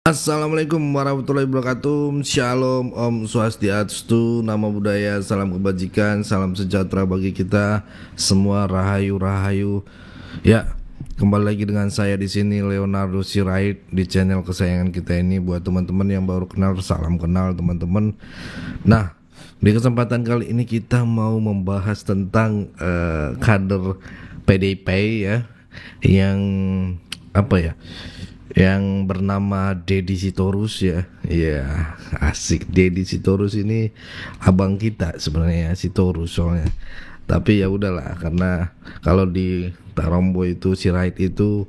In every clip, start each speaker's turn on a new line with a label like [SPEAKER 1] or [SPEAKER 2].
[SPEAKER 1] Assalamualaikum warahmatullahi wabarakatuh. Shalom, Om Swastiastu, Namo Buddhaya, salam kebajikan, salam sejahtera bagi kita semua. Rahayu rahayu. Ya, kembali lagi dengan saya di sini Leonardo Sirait di channel kesayangan kita ini. Buat teman-teman yang baru kenal, salam kenal teman-teman. Nah, di kesempatan kali ini kita mau membahas tentang kader PDIP ya, yang apa ya? Yang bernama Deddy Sitorus ya. Iya, asik. Deddy Sitorus ini abang kita sebenarnya, Sitorus soalnya. Tapi ya udahlah, karena kalau di Tarombo itu Sirait itu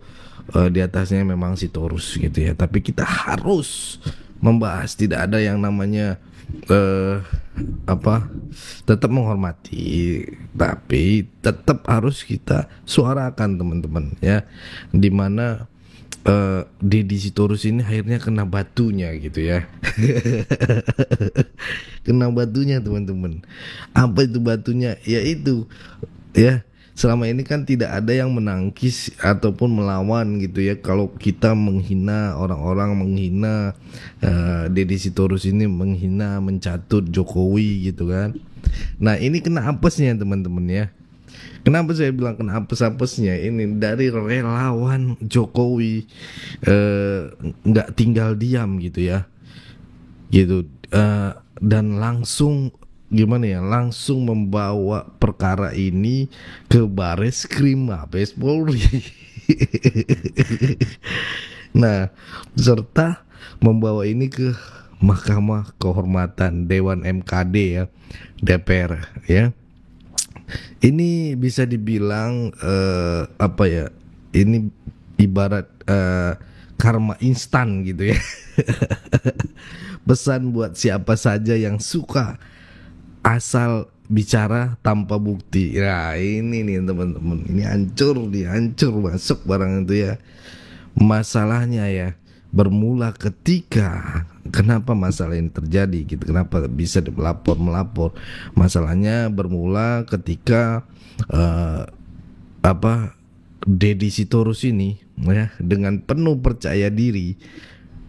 [SPEAKER 1] di atasnya memang Sitorus gitu ya. Tapi kita harus membahas, tidak ada yang namanya tetap menghormati, tapi tetap harus kita suarakan teman-teman ya, dimana Deddy Sitorus ini akhirnya kena batunya gitu ya. Kena batunya teman-teman. Apa itu batunya? Yaitu ya, selama ini kan tidak ada yang menangkis ataupun melawan gitu ya. Kalau kita menghina orang-orang, menghina Deddy Sitorus ini, menghina, mencatut Jokowi gitu kan. Nah, ini kena apesnya teman-teman ya. Kenapa saya bilang kena apes-apesnya? Ini dari relawan Jokowi nggak tinggal diam gitu ya, gitu dan langsung gimana ya, langsung membawa perkara ini ke Bareskrim Mabes Polri. Nah, serta membawa ini ke Mahkamah Kehormatan Dewan MKD ya, DPR ya. Ini bisa dibilang ini ibarat karma instan gitu ya. Pesan buat siapa saja yang suka asal bicara tanpa bukti. Nah, ini nih teman-teman, ini hancur masuk barang itu ya. Masalahnya ya bermula ketika kenapa masalah ini terjadi gitu, kenapa bisa melapor. Masalahnya bermula ketika Deddy Sitorus ini ya, dengan penuh percaya diri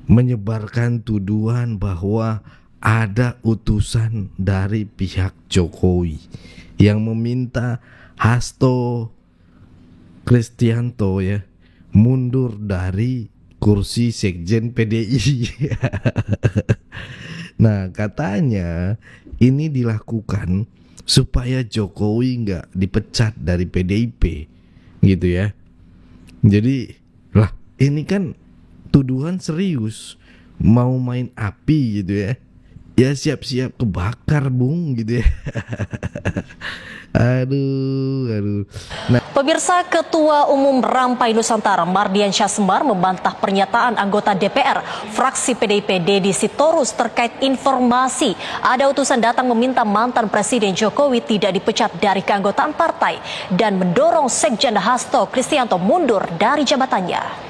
[SPEAKER 1] menyebarkan tuduhan bahwa ada utusan dari pihak Jokowi yang meminta Hasto Kristianto ya mundur dari kursi sekjen PDI. Nah, katanya ini dilakukan supaya Jokowi nggak dipecat dari PDIP gitu ya. Jadi lah, ini kan tuduhan serius, mau main api gitu ya. Ya siap-siap kebakar bung gitu ya. Aduh. Nah,
[SPEAKER 2] Pemirsa, Ketua Umum Rampai Nusantara Mardiansyah Sembar membantah pernyataan anggota DPR fraksi PDIP Deddy Sitorus terkait informasi ada utusan datang meminta mantan Presiden Jokowi tidak dipecat dari keanggotaan partai dan mendorong Sekjen Hasto Kristianto mundur dari jabatannya.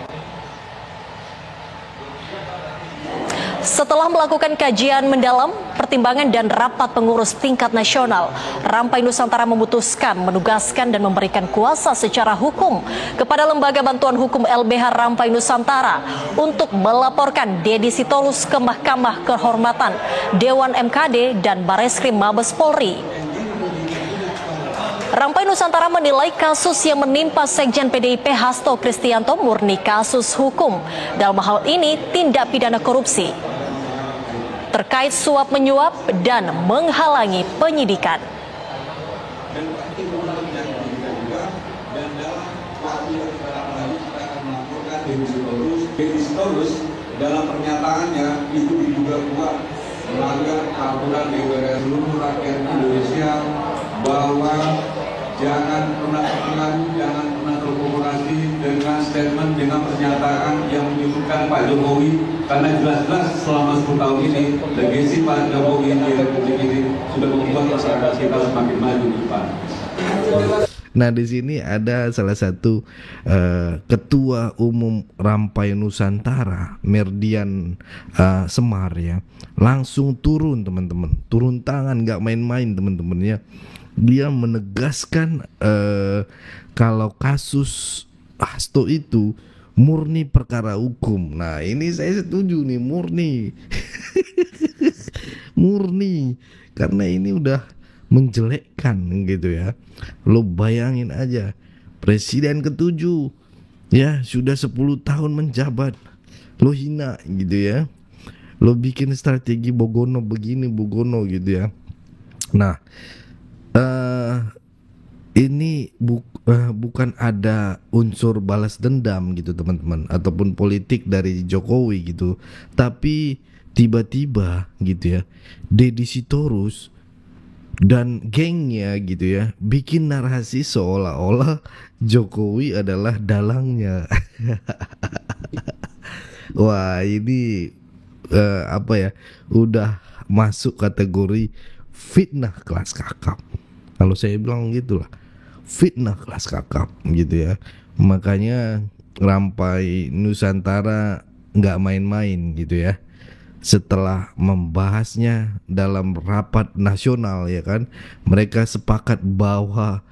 [SPEAKER 2] Setelah melakukan kajian mendalam, pertimbangan dan rapat pengurus tingkat nasional, Rampai Nusantara memutuskan menugaskan dan memberikan kuasa secara hukum kepada Lembaga Bantuan Hukum LBH Rampai Nusantara untuk melaporkan Deddy Sitorus ke Mahkamah Kehormatan Dewan MKD dan Bareskrim Mabes Polri. Rampai Nusantara menilai kasus yang menimpa Sekjen PDIP Hasto Kristianto murni kasus hukum. Dalam hal ini tindak pidana korupsi terkait suap menyuap dan menghalangi penyidikan.
[SPEAKER 3] Deddy Sitorus dalam pernyataannya itu diduga kuat melanggar aturan DPR seluruh rakyat Indonesia bahwa jangan pernah terpengaruh, jangan pernah terprovokasi dengan statement, dengan pernyataan yang menyebutkan Pak Jokowi, karena jelas-jelas selama 10 tahun ini legasi Pak Jokowi di Republik ini sudah membuat masyarakat kita semakin maju di depan.
[SPEAKER 1] Nah, di sini ada salah satu Ketua Umum Rampai Nusantara, Mardian Semar ya, langsung turun teman-teman, turun tangan, nggak main-main teman-teman ya. Dia menegaskan kalau kasus Hasto itu murni perkara hukum. Nah ini saya setuju nih, murni murni, karena ini udah menjelekkan gitu ya. Lo bayangin aja, presiden ketujuh ya sudah 10 tahun menjabat, lo hina gitu ya, lo bikin strategi Bogono begini Bogono gitu ya. Nah ini bukan ada unsur balas dendam gitu teman-teman, ataupun politik dari Jokowi gitu, tapi tiba-tiba gitu ya Deddy Sitorus dan gengnya gitu ya bikin narasi seolah-olah Jokowi adalah dalangnya. Wah ini apa ya, udah masuk kategori fitnah kelas kakap. Kalau saya bilang gitulah, fitnah kelas kakap gitu ya. Makanya Rampai Nusantara nggak main-main gitu ya. Setelah membahasnya dalam rapat nasional ya kan, mereka sepakat bahwa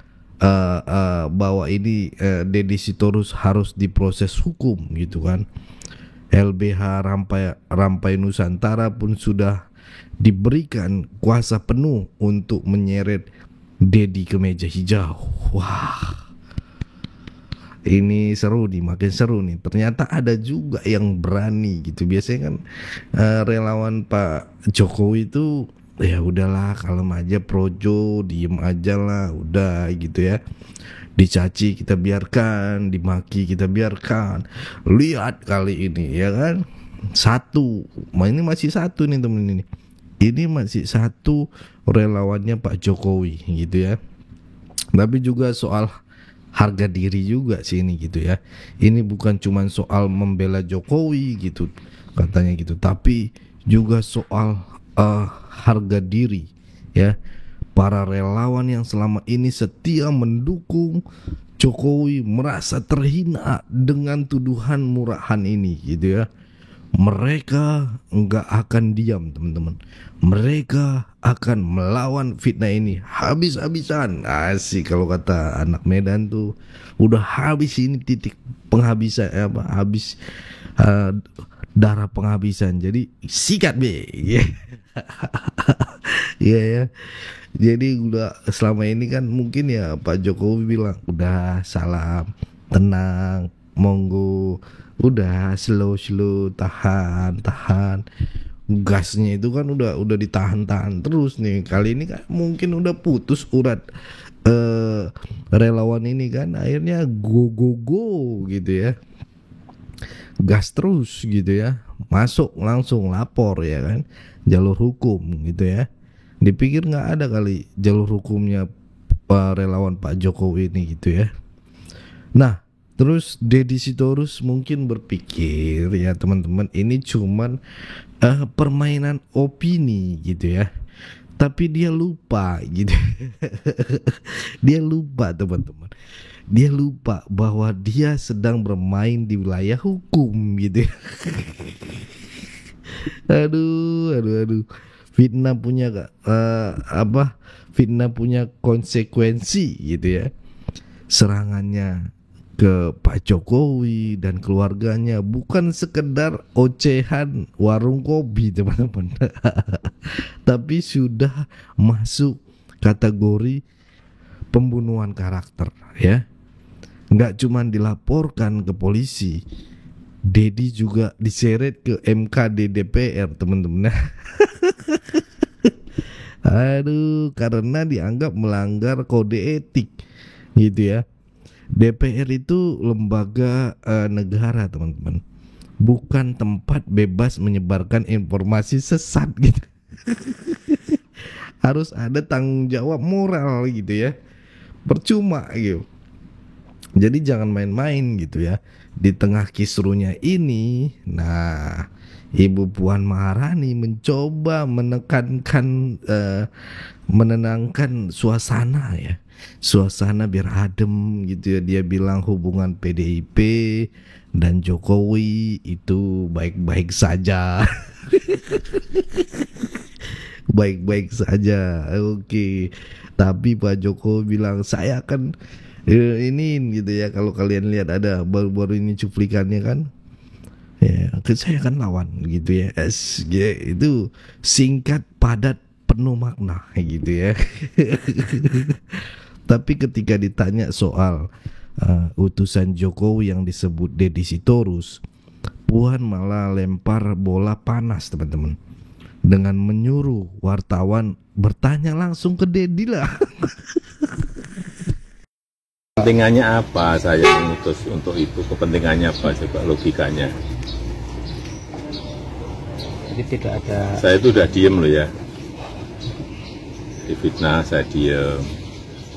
[SPEAKER 1] ini Deddy Sitorus harus diproses hukum gitu kan. LBH Rampai Nusantara pun sudah diberikan kuasa penuh untuk menyeret Deddy ke meja hijau. Wah, ini seru nih, makin seru nih. Ternyata ada juga yang berani gitu. Biasanya kan relawan Pak Jokowi itu ya udahlah, kalem aja, projo, diem aja lah, udah gitu ya. Dicaci kita biarkan, dimaki kita biarkan. Lihat kali ini ya kan, satu, ini masih satu nih temen ini. Ini masih satu relawannya Pak Jokowi gitu ya. Tapi juga soal harga diri juga sih ini gitu ya. Ini bukan cuma soal membela Jokowi gitu katanya gitu, tapi juga soal harga diri ya. Para relawan yang selama ini setia mendukung Jokowi merasa terhina dengan tuduhan murahan ini gitu ya. Mereka nggak akan diam teman-teman. Mereka akan melawan fitnah ini habis-habisan. Asik kalau kata anak Medan tuh, udah habis ini, titik penghabisan habis darah penghabisan. Jadi sikat be. Iya ya. Jadi udah selama ini kan mungkin ya Pak Jokowi bilang udah salam, tenang, monggo, udah slow, tahan. Gasnya itu kan udah ditahan terus nih. Kali ini kan mungkin udah putus urat relawan ini kan, akhirnya go gitu ya. Gas terus gitu ya. Masuk langsung lapor ya kan, jalur hukum gitu ya. Dipikir nggak ada kali jalur hukumnya relawan Pak Jokowi ini gitu ya. Nah terus Deddy Sitorus mungkin berpikir ya teman-teman, ini cuman permainan opini gitu ya. Tapi dia lupa gitu. Dia lupa teman-teman. Dia lupa bahwa dia sedang bermain di wilayah hukum gitu ya. Aduh. Fitnah punya fitnah punya konsekuensi gitu ya. Serangannya ke Pak Jokowi dan keluarganya bukan sekedar ocehan warung kopi teman-teman. Tapi sudah masuk kategori pembunuhan karakter ya. Nggak cuma dilaporkan ke polisi, Deddy juga diseret ke MKD DPR teman-teman. Aduh, karena dianggap melanggar kode etik gitu ya. DPR itu lembaga negara teman-teman, bukan tempat bebas menyebarkan informasi sesat gitu. Harus ada tanggung jawab moral gitu ya. Percuma gitu. Jadi jangan main-main gitu ya. Di tengah kisruhnya ini, nah Ibu Puan Maharani mencoba menenangkan suasana ya. Suasana biar adem gitu ya. Dia bilang hubungan PDIP dan Jokowi itu baik-baik saja. Baik-baik saja. Oke. Tapi Pak Jokowi bilang saya akan Ini gitu ya, kalau kalian lihat ada baru-baru ini cuplikannya kan. Ya, saya kan lawan gitu ya. Itu singkat, padat, penuh makna gitu ya. Tapi ketika ditanya soal utusan Jokowi yang disebut Deddy Sitorus, Puan malah lempar bola panas teman-teman, dengan menyuruh wartawan bertanya langsung ke Deddy lah.
[SPEAKER 4] Kepentingannya apa saya mengutus untuk itu? Kepentingannya apa coba logikanya?
[SPEAKER 5] Jadi tidak ada.
[SPEAKER 4] Saya itu udah diem loh ya. Difitnah saya diem,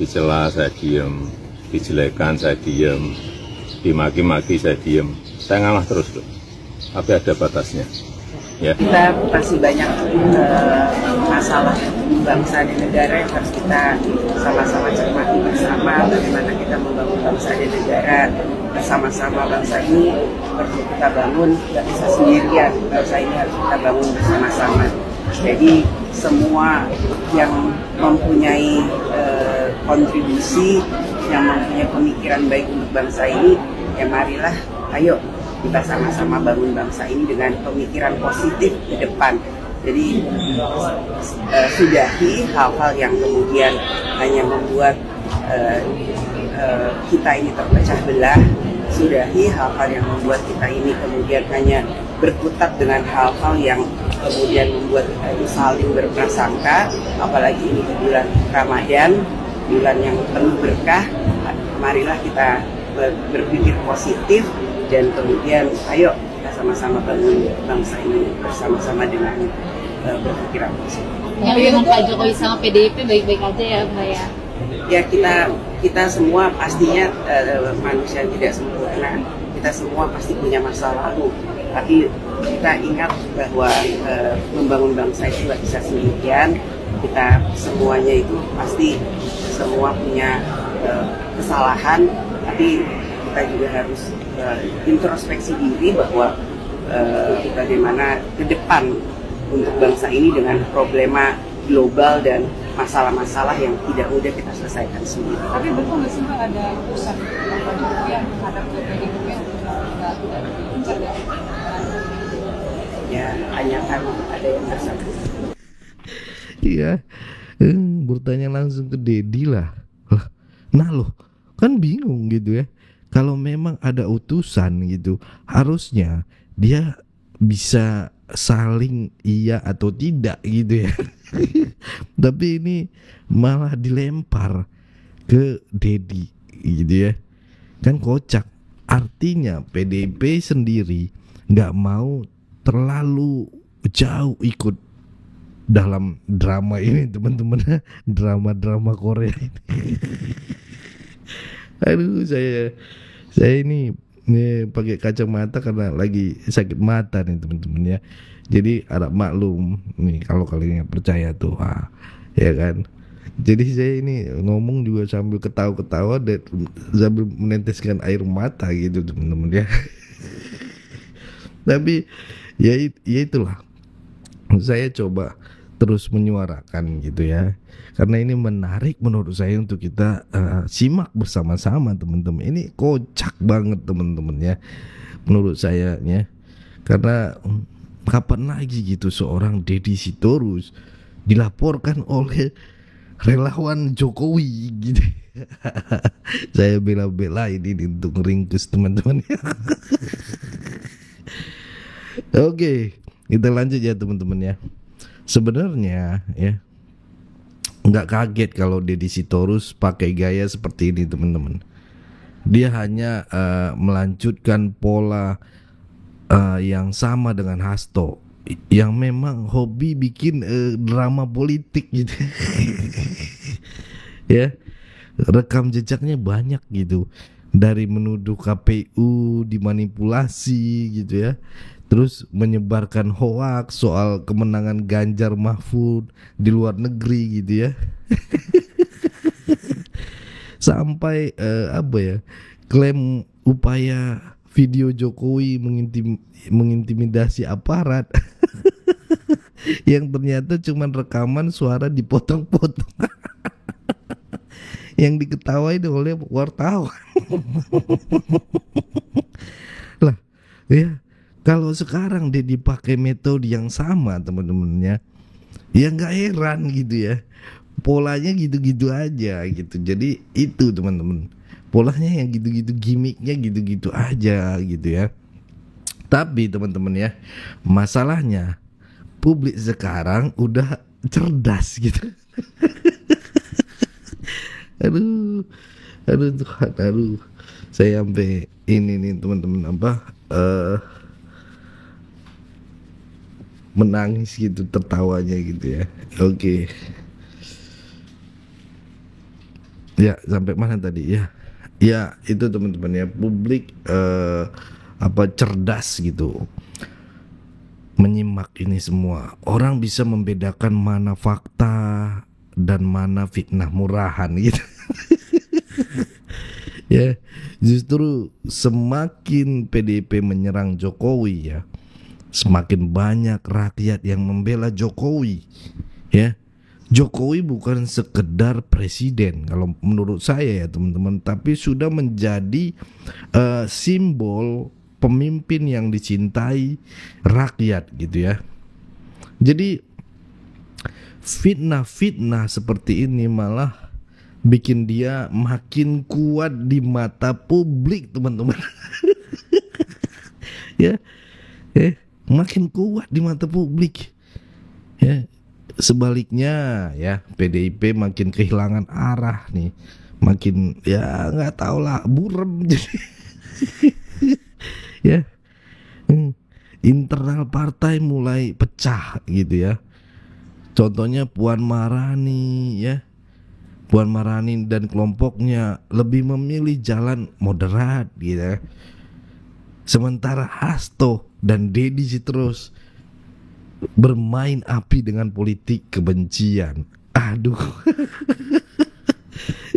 [SPEAKER 4] dicela saya diem, dijelekan saya diem, dimaki-maki saya diem. Saya ngalah terus loh. Tapi ada batasnya. Ya.
[SPEAKER 6] Kita masih banyak masalah bangsa dan negara yang harus kita sama-sama cermati bersama, bagaimana kita membangun bangsa dan negara bersama-sama. Bangsa ini perlu kita bangun, nggak bisa sendirian, bangsa ini harus kita bangun bersama-sama. Jadi semua yang mempunyai kontribusi, yang mempunyai pemikiran baik untuk bangsa ini, ya marilah, ayo kita sama-sama bangun bangsa ini dengan pemikiran positif di depan. Jadi sudahi hal-hal yang kemudian hanya membuat kita ini terpecah belah. Sudahi hal-hal yang membuat kita ini kemudian hanya berkutat dengan hal-hal yang kemudian membuat kita ini saling berprasangka. Apalagi ini di bulan Ramadan, bulan yang penuh berkah. Marilah kita berpikir positif, dan kemudian ayo kita sama-sama bangun bangsa ini bersama-sama dengan berpikiran positif.
[SPEAKER 7] Ya, dengan Pak Jokowi sama PDIP baik-baik aja ya Mbak ya?
[SPEAKER 6] Ya, kita semua pastinya manusia yang tidak sempurna, kita semua pasti punya masa lalu, tapi kita ingat bahwa membangun bangsa itu nggak bisa sendirian. Kita semuanya itu pasti semua punya kesalahan, tapi kita juga harus introspeksi diri bahwa bagaimana ke depan untuk bangsa ini dengan problema global dan masalah-masalah yang tidak mudah kita selesaikan sendiri.
[SPEAKER 7] Tapi betul nggak sih Mbak ada urusan Pak Jokowi yang menghadap ke PDIP yang nggak lancar?
[SPEAKER 6] Ya, hanya karena ada yang bersama.
[SPEAKER 1] Iya, bertanya langsung ke Deddy lah. Nah loh, kan bingung gitu ya. Kalau memang ada utusan gitu, harusnya dia bisa saling iya atau tidak gitu ya. Tapi ini malah dilempar ke Deddy gitu ya. Kan kocak. Artinya PDIP sendiri nggak mau terlalu jauh ikut dalam drama ini teman-teman. Drama-drama Korea ini. Aduh, saya ini pakai kacamata karena lagi sakit mata nih teman-teman ya. Jadi harap maklum nih kalau kalian nggak percaya tuh, ya kan. Jadi saya ini ngomong juga sambil ketawa-ketawa dan sambil meneteskan air mata gitu teman-teman ya. Tapi ya itulah, saya coba terus menyuarakan gitu ya, karena ini menarik menurut saya untuk kita simak bersama-sama teman-teman. Ini kocak banget teman-teman ya, menurut saya ya. Karena kapan lagi gitu seorang Deddy Sitorus dilaporkan oleh relawan Jokowi gitu. Saya bela-belain ini untuk ringkus teman-teman. Oke, kita lanjut ya teman-teman ya. Sebenarnya ya nggak kaget kalau Deddy Sitorus pakai gaya seperti ini teman-teman. Dia hanya melanjutkan pola yang sama dengan Hasto, yang memang hobi bikin drama politik gitu. Ya, rekam jejaknya banyak gitu, dari menuduh KPU dimanipulasi gitu ya, terus menyebarkan hoaks soal kemenangan Ganjar Mahfud di luar negeri gitu ya. Sampai klaim upaya video Jokowi mengintimidasi aparat. Yang ternyata cuma rekaman suara dipotong-potong. yang diketawain oleh wartawan. Lah, ya kalau sekarang dia dipakai metode yang sama teman-temannya, ya nggak heran gitu ya. Polanya gitu-gitu aja gitu. Jadi itu teman-teman, polanya yang gitu-gitu, gimmicknya gitu-gitu aja gitu ya. Tapi teman-teman ya, masalahnya publik sekarang udah cerdas gitu. aduh Tuhan, saya sampai ini nih teman-teman menangis gitu tertawanya gitu ya. Oke. Ya, sampai mana tadi ya? Ya, itu teman-teman ya, publik cerdas gitu menyimak ini semua. Orang bisa membedakan mana fakta dan mana fitnah murahan gitu. Ya, justru semakin PDIP menyerang Jokowi ya, semakin banyak rakyat yang membela Jokowi. Ya, Jokowi bukan sekedar presiden kalau menurut saya ya teman-teman, tapi sudah menjadi simbol pemimpin yang dicintai rakyat gitu ya. Jadi fitnah-fitnah seperti ini malah bikin dia makin kuat di mata publik teman-teman. Ya, makin kuat di mata publik. Ya, sebaliknya ya PDIP makin kehilangan arah nih, makin ya nggak tahu lah, burem jadi. Ya, internal partai mulai pecah gitu ya. Contohnya Puan Maharani ya, Puan Maharani dan kelompoknya lebih memilih jalan moderat gitu ya. Sementara Hasto dan Deddy terus bermain api dengan politik kebencian. Aduh.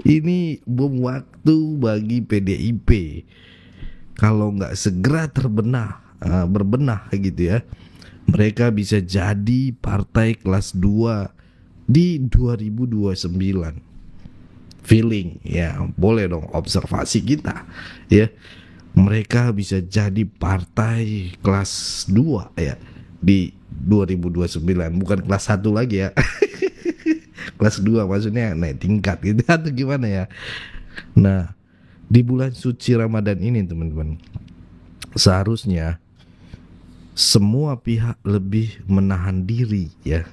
[SPEAKER 1] Ini bom waktu bagi PDIP. Kalau nggak segera berbenah gitu ya, mereka bisa jadi partai kelas 2 di 2029. Feeling ya, boleh dong observasi kita ya. Mereka bisa jadi partai kelas 2 ya di 2029, bukan kelas 1 lagi ya. Kelas 2 maksudnya naik tingkat gitu atau gimana ya. Nah, di bulan suci Ramadan ini teman-teman, seharusnya semua pihak lebih menahan diri ya.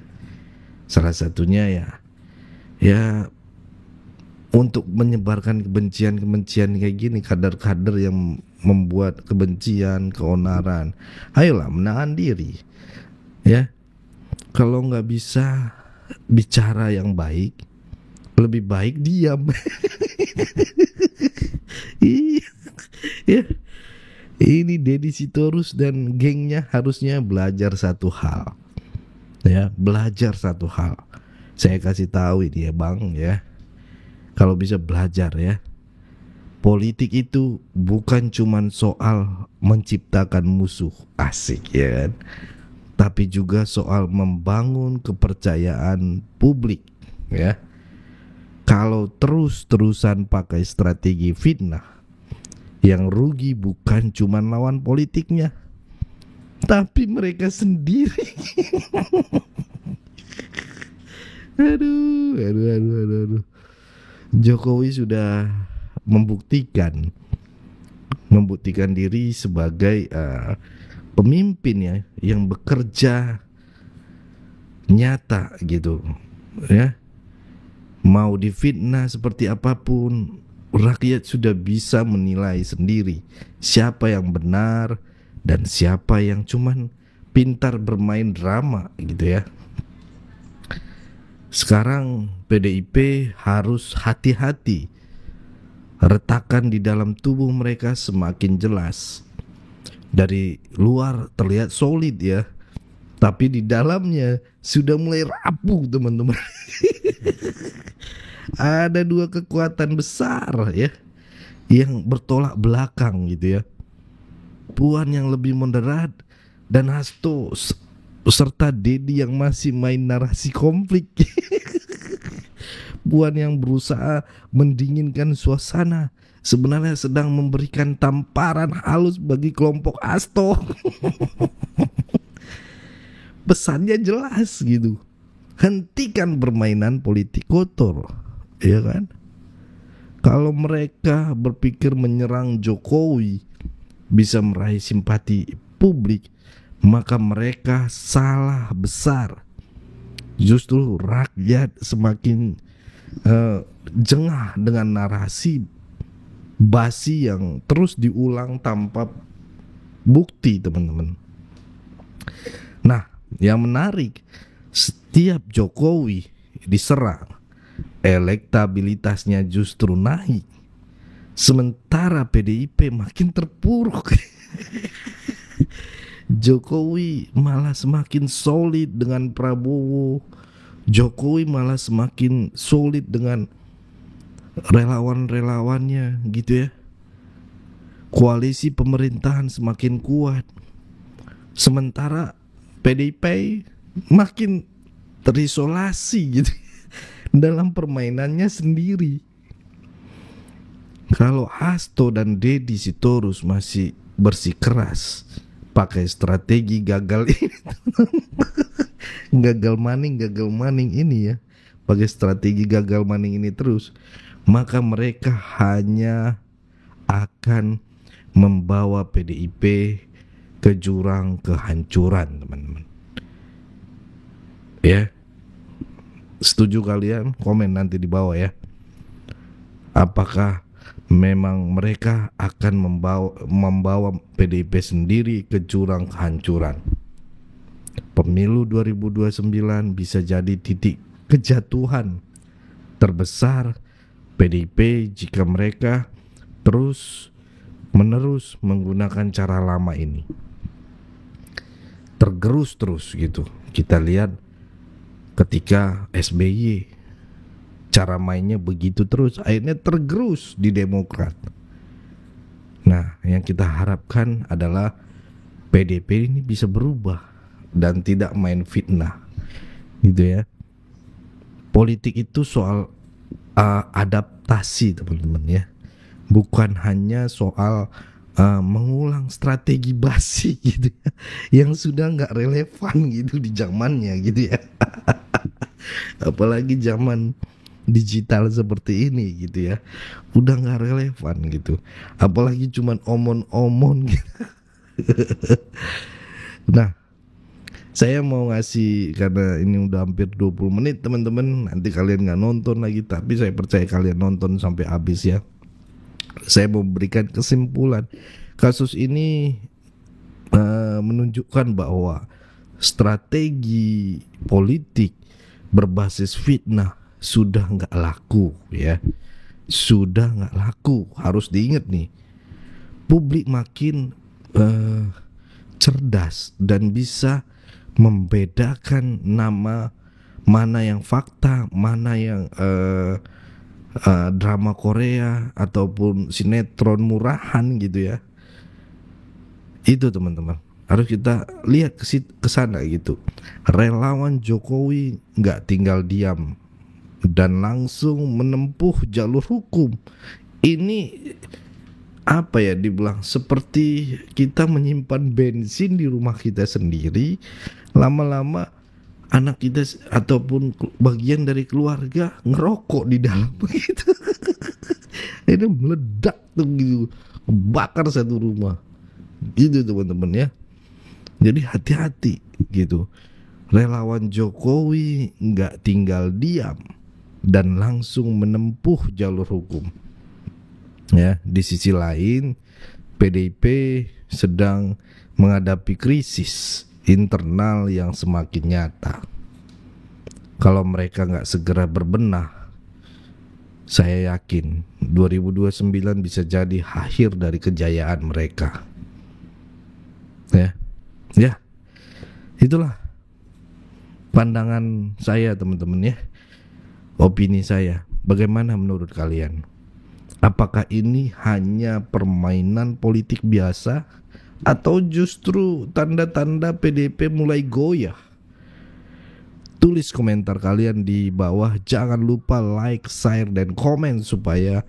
[SPEAKER 1] Salah satunya ya untuk menyebarkan kebencian kayak gini, kader-kader yang membuat kebencian, keonaran. Ayolah menahan diri. Ya. Kalau nggak bisa bicara yang baik, lebih baik diam. Ya. Ini Deddy Sitorus dan gengnya harusnya belajar satu hal. Ya, belajar satu hal. Saya kasih tahu ini ya, Bang ya. Kalau bisa belajar ya. Politik itu bukan cuman soal menciptakan musuh, asik ya kan, tapi juga soal membangun kepercayaan publik ya. Kalau terus-terusan pakai strategi fitnah, yang rugi bukan cuman lawan politiknya, tapi mereka sendiri. Aduh. Jokowi sudah membuktikan diri sebagai pemimpin ya, yang bekerja nyata gitu ya. Mau difitnah seperti apapun, rakyat sudah bisa menilai sendiri siapa yang benar dan siapa yang cuman pintar bermain drama gitu ya. Sekarang PDIP harus hati-hati. Retakan di dalam tubuh mereka semakin jelas. Dari luar terlihat solid ya, tapi di dalamnya sudah mulai rapuh teman-teman. Ada dua kekuatan besar ya yang bertolak belakang gitu ya. Puan yang lebih moderat dan Hasto serta Deddy yang masih main narasi konflik. Puan yang berusaha mendinginkan suasana sebenarnya sedang memberikan tamparan halus bagi kelompok Hasto. Pesannya jelas gitu. Hentikan permainan politik kotor, ya kan? Kalau mereka berpikir menyerang Jokowi bisa meraih simpati publik, maka mereka salah besar. Justru rakyat semakin jengah dengan narasi basi yang terus diulang tanpa bukti, teman-teman. Nah, yang menarik, setiap Jokowi diserang, elektabilitasnya justru naik, sementara PDIP makin terpuruk. Jokowi malah semakin solid dengan Prabowo. Jokowi malah semakin solid dengan relawan-relawannya gitu ya. Koalisi pemerintahan semakin kuat. Sementara PDIP makin terisolasi gitu dalam permainannya sendiri. Kalau Hasto dan Deddy Sitorus masih bersikeras pakai strategi gagal ini, gagal maning ini ya, pakai strategi gagal maning ini terus, maka mereka hanya akan membawa PDIP ke jurang kehancuran, teman-teman. Ya, setuju kalian? Komen nanti di bawah ya. Apakah memang mereka akan membawa PDIP sendiri ke jurang kehancuran? Pemilu 2029 bisa jadi titik kejatuhan terbesar PDIP jika mereka terus-menerus menggunakan cara lama ini. Tergerus terus gitu. Kita lihat ketika SBY cara mainnya begitu terus, akhirnya tergerus di Demokrat. Nah, yang kita harapkan adalah PDIP ini bisa berubah dan tidak main fitnah, gitu ya. Politik itu soal adaptasi, teman-teman ya, bukan hanya soal mengulang strategi basi gitu ya, yang sudah nggak relevan gitu di zamannya gitu ya. Apalagi zaman digital seperti ini gitu ya, udah nggak relevan gitu. Apalagi cuman omon-omon gitu. Nah, saya mau ngasih, karena ini udah hampir 20 menit teman-teman, nanti kalian nggak nonton lagi, tapi saya percaya kalian nonton sampai habis ya. Saya mau berikan kesimpulan. Kasus ini menunjukkan bahwa strategi politik berbasis fitnah sudah nggak laku ya, sudah nggak laku. Harus diingat nih, publik makin cerdas dan bisa membedakan mana yang fakta, mana yang drama Korea ataupun sinetron murahan gitu ya. Itu teman-teman, harus kita lihat ke sana gitu. Relawan Jokowi nggak tinggal diam dan langsung menempuh jalur hukum. Ini apa ya dibilang, seperti kita menyimpan bensin di rumah kita sendiri, lama-lama anak kita ataupun bagian dari keluarga ngerokok di dalam begitu. Ini meledak tuh gitu, bakar satu rumah gitu teman-teman ya. Jadi hati-hati gitu. Relawan Jokowi nggak tinggal diam dan langsung menempuh jalur hukum ya. Di sisi lain PDIP sedang menghadapi krisis internal yang semakin nyata. Kalau mereka nggak segera berbenah, saya yakin 2029 bisa jadi akhir dari kejayaan mereka. Ya, itulah pandangan saya teman-teman ya, opini saya. Bagaimana menurut kalian? Apakah ini hanya permainan politik biasa, atau justru tanda-tanda PDIP mulai goyah? Tulis tulis komentar kalian di bawah. Jangan lupa like, share, dan komen supaya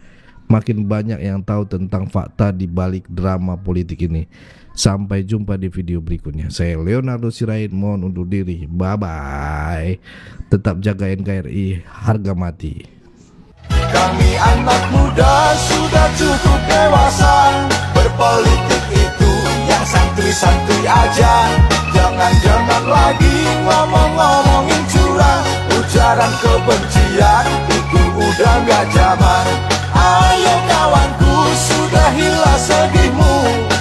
[SPEAKER 1] makin banyak yang tahu tentang fakta di balik drama politik ini. Sampai jumpa di video berikutnya. Saya Leonardo Sirait mohon undur diri. Bye-bye. Tetap jaga NKRI harga mati.
[SPEAKER 8] Kami anak muda sudah cukup dewasa. Berpolitik itu yang santuy-santuy aja. Jangan-jangan lagi ngomong-ngomongin curang. Ujaran kebencian itu udah gak zaman. Ayo kawanku, sudah hilang sedihmu.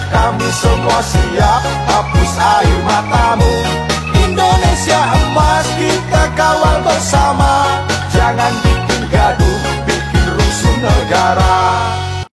[SPEAKER 8] Kami semua siap hapus air